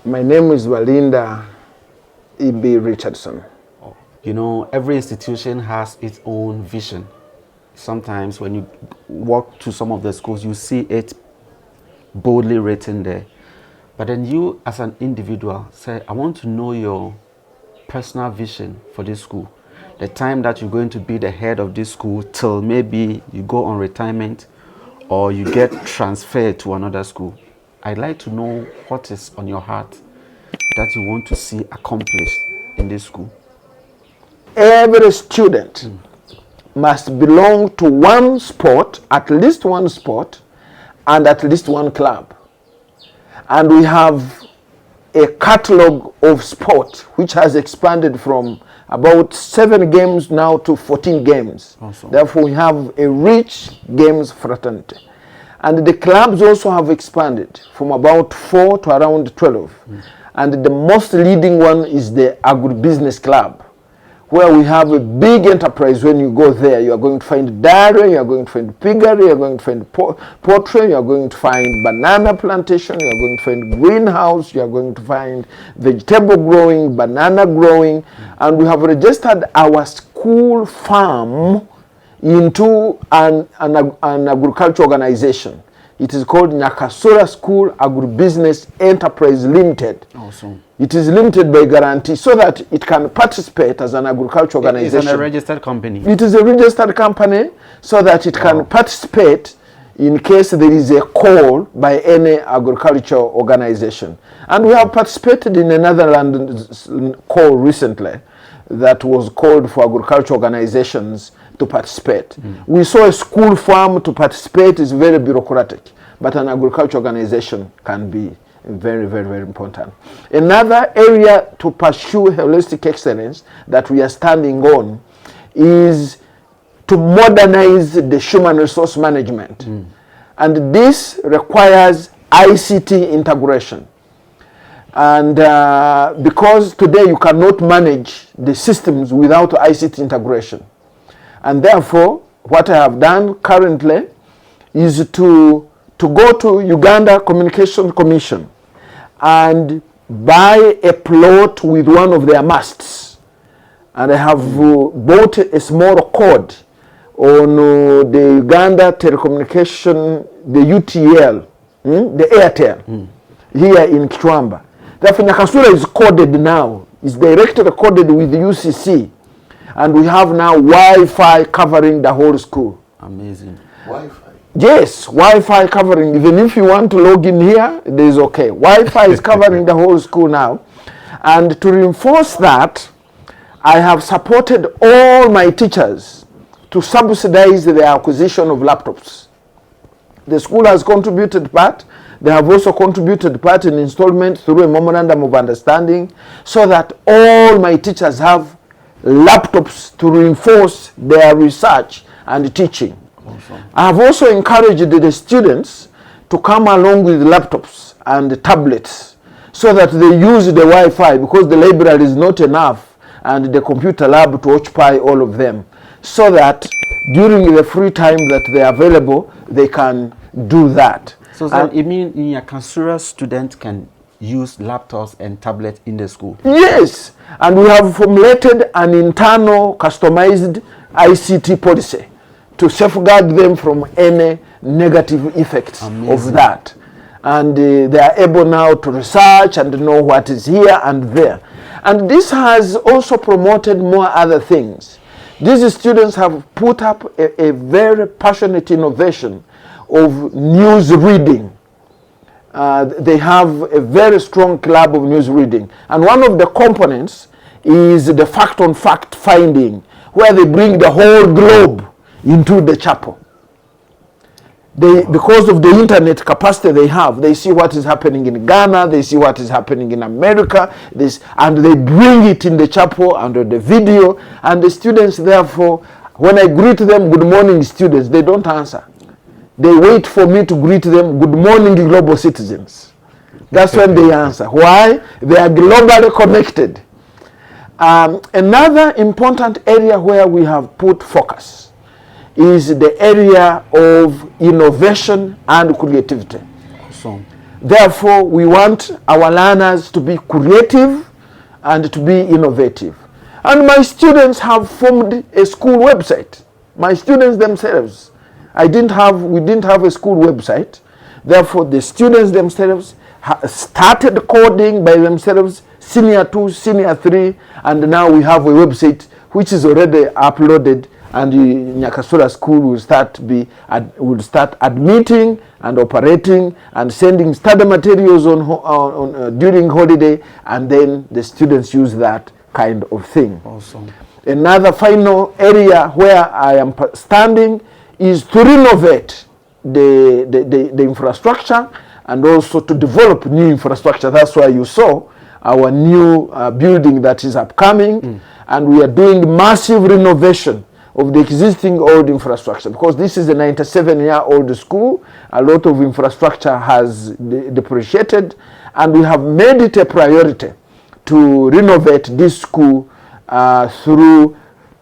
My name is Walinda E.B. Richardson. You know, every institution has its own vision. Sometimes when you walk to some of the schools, you see it boldly written there. But then you, as an individual, say, I want to know your personal vision for this school. The time that you're going to be the head of this school till maybe you go on retirement or you get transferred to another school. I'd like to know what is on your heart that you want to see accomplished in this school. Every student must belong to one sport, at least one sport, and at least one club. And we have a catalog of sport which has expanded from about 7 games now to 14 games. Awesome. Therefore, we have a rich games fraternity. And the clubs also have expanded from about 4 to around 12. And the most leading one is the agribusiness club, where we have a big enterprise. When you go there, you are going to find dairy, you are going to find piggery, you are going to find poultry, you are going to find banana plantation, you are going to find greenhouse, you are going to find vegetable growing, banana growing, and we have registered our school farm into an agriculture organization. It is called Nyakasura School Agribusiness Enterprise Limited. Awesome. It is limited by guarantee so that it can participate as an agriculture organization. It is a registered company. It is a registered company so that it can participate in case there is a call by any agriculture organization. And we have participated in another London call recently that was called for agriculture organizations to participate. We saw a school farm to participate is very bureaucratic, but an agriculture organization can be very, very, very important. Another area to pursue holistic excellence that we are standing on is to modernize the human resource management. And this requires ICT integration. And because today you cannot manage the systems without ICT integration. And therefore, what I have done currently is to go to Uganda Communication Commission and buy a plot with one of their masts. And I have bought a small cord on the Uganda Telecommunication, the UTL, the Airtel, here in Kichwamba. Therefore, Nyakasura is coded now. It's directly coded with the UCC. And we have now Wi-Fi covering the whole school. Amazing. Wi-Fi? Yes, Wi-Fi covering. Even if you want to log in here, it is okay. Wi-Fi is covering the whole school now. And to reinforce that, I have supported all my teachers to subsidize the acquisition of laptops. The school has contributed part. They have also contributed part in installment through a memorandum of understanding so that all my teachers have laptops to reinforce their research and teaching. Awesome. I have also encouraged the students to come along with laptops and tablets so that they use the Wi-Fi because the library is not enough and the computer lab to occupy all of them, so that during the free time that they are available, they can do that. So you mean Nyakasura students can use laptops and tablets in the school? Yes, and we have formulated an internal customized ICT policy to safeguard them from any negative effects of that. And they are able now to research and know what is here and there. And this has also promoted more other things. These students have put up a very passionate innovation of news reading. They have a very strong club of news reading. And one of the components is the fact-on-fact finding, where they bring the whole globe into the chapel. Because of the internet capacity they have, they see what is happening in Ghana, they see what is happening in America, and they bring it in the chapel under the video. And the students, therefore, when I greet them, good morning students, they don't answer. They wait for me to greet them, good morning global citizens. That's when they answer. Why? They are globally connected. Another important area where we have put focus is the area of innovation and creativity. Awesome. Therefore, we want our learners to be creative and to be innovative. And my students have formed a school website. My students themselves. We didn't have a school website. Therefore, the students themselves started coding by themselves, Senior 2, Senior 3, and now we have a website which is already uploaded, and the Nyakasura school will start admitting and operating and sending study materials during holiday, and then the students use that kind of thing. Awesome. Another final area where I am standing is to renovate the infrastructure and also to develop new infrastructure. That's why you saw our new building that is upcoming, and we are doing massive renovation of the existing old infrastructure, because this is a 97-year-old school. A lot of infrastructure has depreciated, and we have made it a priority to renovate this school through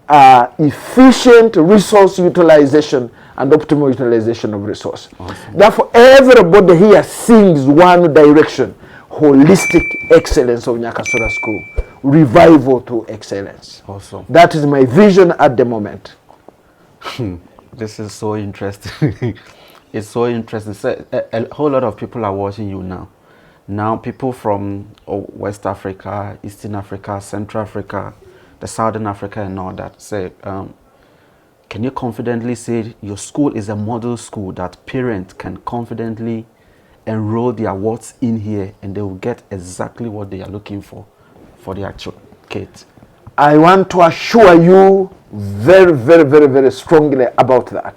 efficient resource utilization and optimal utilization of resource. Awesome. Therefore, everybody here sings one direction: holistic excellence of Nyakasura School, revival to excellence. Awesome. That is my vision at the moment. This is so interesting. It's so interesting. So, a whole lot of people are watching you now. Now people from West Africa, Eastern Africa, Central Africa, the Southern Africa and all that say, can you confidently say your school is a model school that parents can confidently enroll their wards in here and they will get exactly what they are looking for the actual kids? I want to assure you very, very, very, very strongly about that.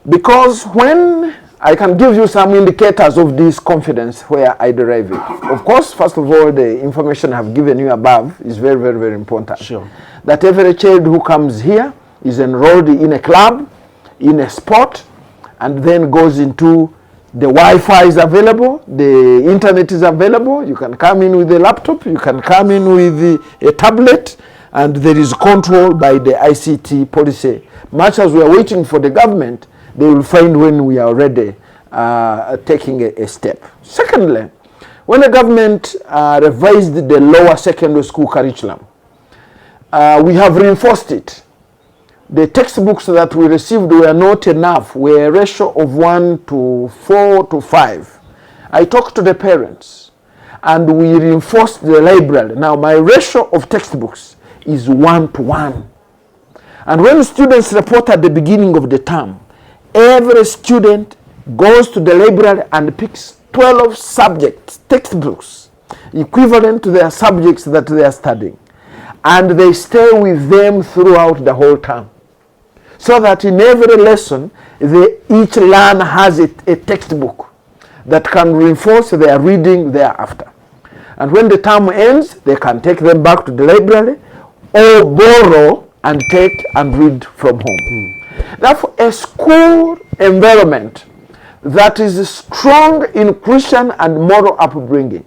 Because when I can give you some indicators of this confidence where I derive it. Of course, first of all, the information I've given you above is very, very, very important. Sure. That every child who comes here is enrolled in a club, in a sport, and then goes into the Wi-Fi is available, the internet is available. You can come in with a laptop, you can come in with a tablet, and there is control by the ICT policy. Much as we are waiting for the government, they will find when we are already taking a step. Secondly, when the government revised the lower secondary school curriculum, we have reinforced it. The textbooks that we received were not enough, were a ratio of 1 to 4 to 5. I talked to the parents and we reinforced the library. Now my ratio of textbooks is 1 to 1. And when students report at the beginning of the term, every student goes to the library and picks 12 subjects, textbooks, equivalent to their subjects that they are studying. And they stay with them throughout the whole term. So that in every lesson, each learner has a textbook that can reinforce their reading thereafter. And when the term ends, they can take them back to the library or borrow and take and read from home. Therefore, a school environment that is strong in Christian and moral upbringing,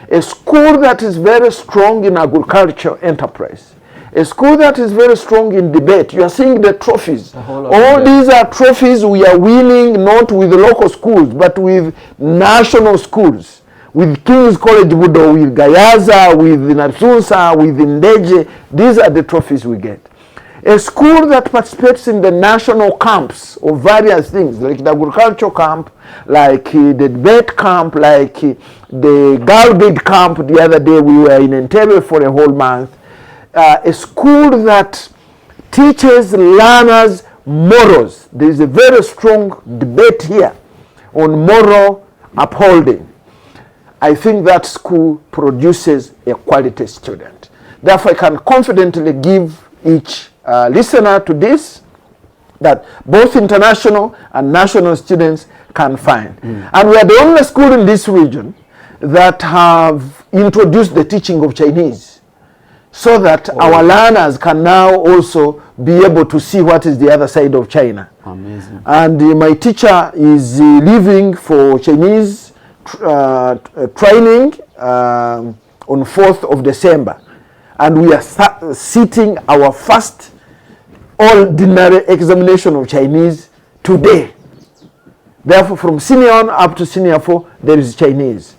a school that is very strong in agricultural enterprise, a school that is very strong in debate. You are seeing the trophies. All these are trophies we are winning not with local schools, but with national schools. With King's College Budo, with Gayaza, with Natsunsa, with Ndeje. These are the trophies we get. A school that participates in the national camps of various things, like the agricultural camp, like the debate camp, like the Girl Guide camp. The other day we were in Entebbe for a whole month. A school that teaches learners morals. There is a very strong debate here on moral upholding. I think that school produces a quality student. Therefore, I can confidently give each listener to this that both international and national students can find. And we are the only school in this region that have introduced the teaching of Chinese, so that our learners can now also be able to see what is the other side of China. Amazing. And my teacher is leaving for Chinese training on 4th of December. And we are sitting our first ordinary examination of Chinese today. Therefore, from senior 1 up to senior 4, there is Chinese.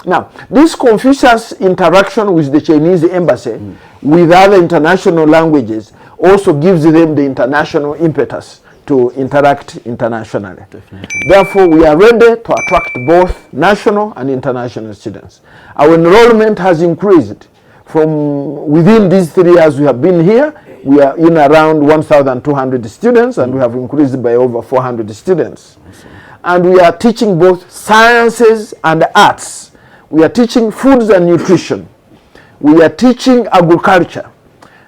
Now, this Confucius interaction with the Chinese embassy with other international languages also gives them the international impetus to interact internationally. Definitely. Therefore, we are ready to attract both national and international students. Our enrollment has increased from within these 3 years we have been here. We are in around 1,200 students, and we have increased by over 400 students. Awesome. And we are teaching both sciences and arts. We are teaching foods and nutrition. We are teaching agriculture.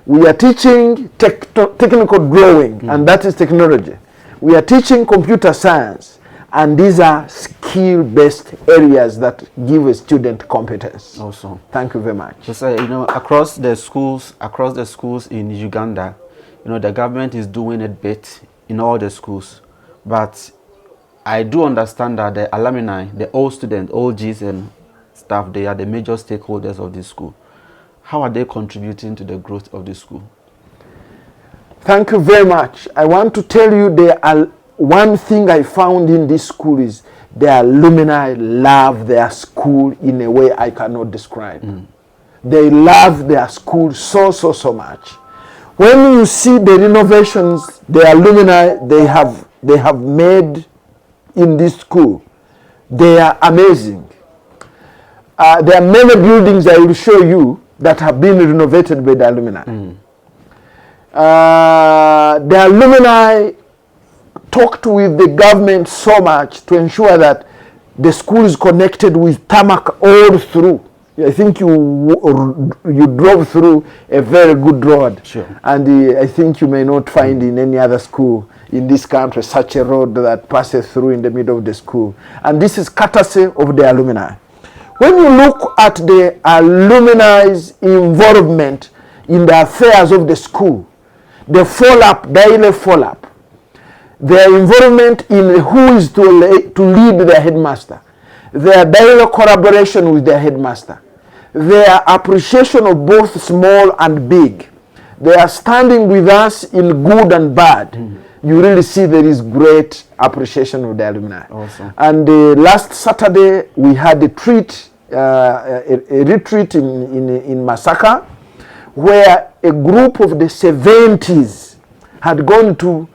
We are teaching technical drawing, and that is technology. We are teaching computer science, and these are skill-based areas that give a student competence. Awesome. Thank you very much. Just you know, across the schools in Uganda, you know, the government is doing a bit in all the schools, but I do understand that the alumni, the old students, old Gs and staff, they are the major stakeholders of this school. How are they contributing to the growth of the school? Thank you very much. I want to tell you one thing I found in this school is the alumni love their school in a way I cannot describe. They love their school so much. When you see the renovations the alumni they have made in this school, they are amazing. There are many buildings I will show you that have been renovated by the alumni. The alumni talked with the government so much to ensure that the school is connected with tarmac all through. I think you drove through a very good road. Sure. And I think you may not find in any other school in this country such a road that passes through in the middle of the school. And this is courtesy of the alumni. When you look at the alumni's involvement in the affairs of the school, the follow-up, daily follow-up, their involvement in who is to lead the headmaster, their daily collaboration with the headmaster, their appreciation of both small and big, they are standing with us in good and bad. You really see there is great appreciation of the alumni. Awesome. And last Saturday we had a retreat in Masaka, where a group of the 70s had gone to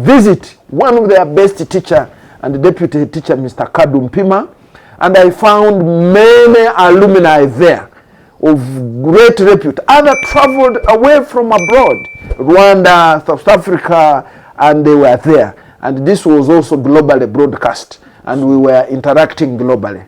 visit one of their best teacher and the deputy teacher, Mr. Kadumpima, and I found many alumni there of great repute. Others traveled away from abroad, Rwanda, South Africa, and they were there. And this was also globally broadcast, and we were interacting globally.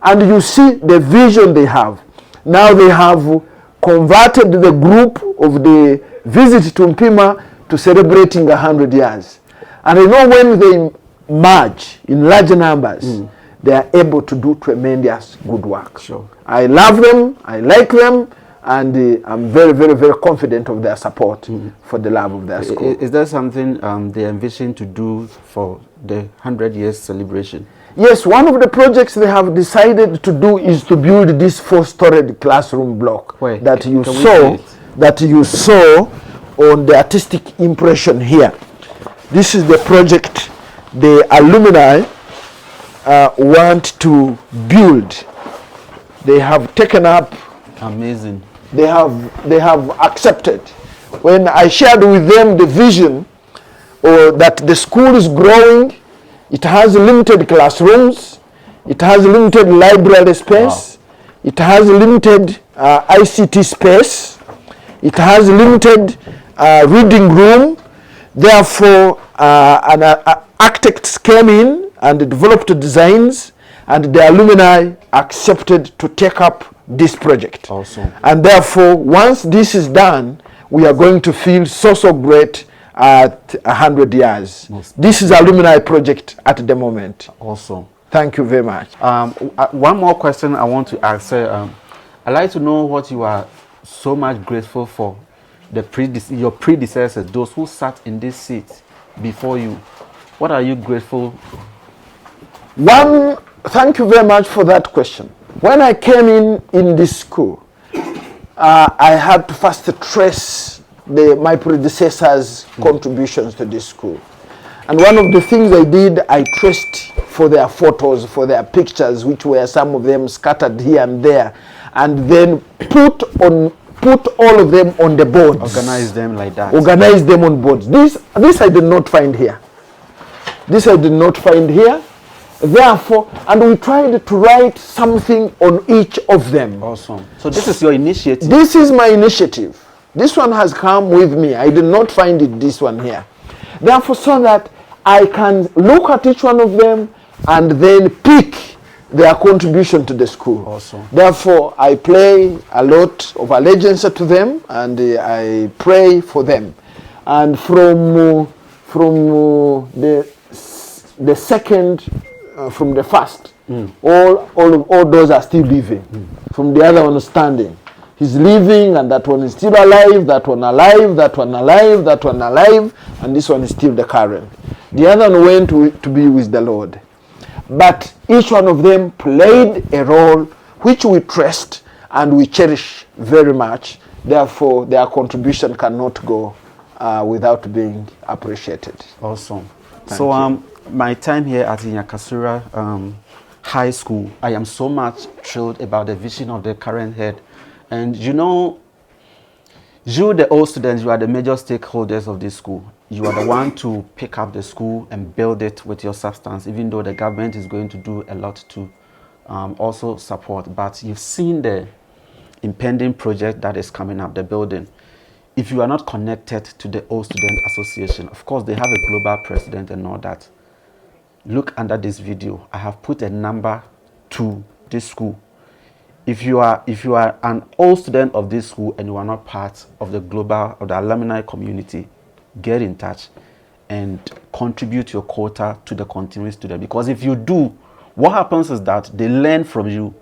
And you see the vision they have. Now they have converted the group of the visit to Mpima to celebrating 100 years. And I know when they merge in large numbers, they are able to do tremendous good work. Sure. I love them, I like them, and I'm very confident of their support for the love of their school. Is there something they envision to do for the 100 years celebration? Yes, one of the projects they have decided to do is to build this 4-storied classroom block that you saw on the artistic impression here. This is the project the alumni want to build. They have taken up. Amazing. They have accepted. When I shared with them the vision that the school is growing, it has limited classrooms, it has limited library space, it has limited ICT space, it has limited reading room. Therefore, architects came in and developed designs, and the alumni accepted to take up this project. Awesome. And therefore, once this is done, we are going to feel so great at 100 years. This is alumni project at the moment. Awesome. Thank you very much. One more question I want to ask. I'd like to know what you are so much grateful for, your predecessors, those who sat in this seat before you. What are you grateful? Thank you very much for that question. When I came in this school, I had to first trace my predecessors' contributions to this school. And one of the things I did, I traced for their photos, for their pictures, which were some of them scattered here and there, and then put all of them on the boards. Organize them like that. Organize them on boards. This I did not find here. This I did not find here. Therefore, and we tried to write something on each of them. Awesome. So this is your initiative? This is my initiative. This one has come with me. I did not find it, this one here. Therefore, so that I can look at each one of them and then pick their contribution to the school. Awesome. Therefore, I play a lot of allegiance to them, and I pray for them. And from the second, from the first, all those are still living. From the other one standing, he's living, and that one is still alive. That one alive. That one alive. That one alive, and this one is still the current. The other one went to be with the Lord. But each one of them played a role which we trust and we cherish very much. Therefore, their contribution cannot go without being appreciated. Awesome. So my time here at Nyakasura High School, I am so much thrilled about the vision of the current head. And you know, you, the old students, you are the major stakeholders of this school. You are the one to pick up the school and build it with your substance, even though the government is going to do a lot to also support. But you've seen the impending project that is coming up, the building. If you are not connected to the Old Student Association, of course, they have a global president and all that. Look under this video. I have put a number to this school. If you are an old student of this school and you are not part of the global or the alumni community, get in touch and contribute your quota to the continuing student. Because if you do, what happens is that they learn from you.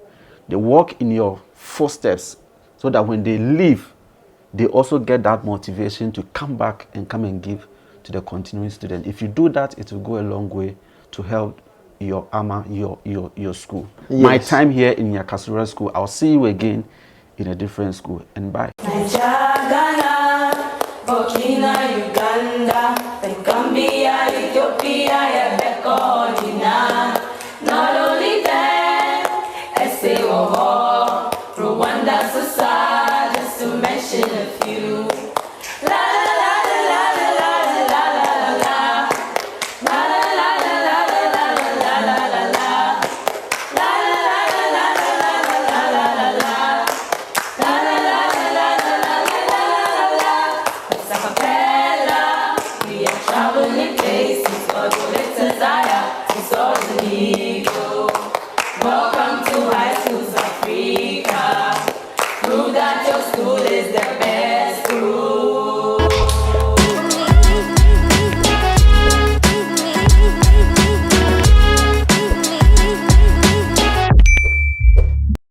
They walk in your footsteps so that when they leave, they also get that motivation to come back and come and give to the continuing student. If you do that, it will go a long way to help your your school. Yes. My time here in Nyakasura school, I'll see you again in a different school, and bye. Uganda, Gambia, Ethiopia.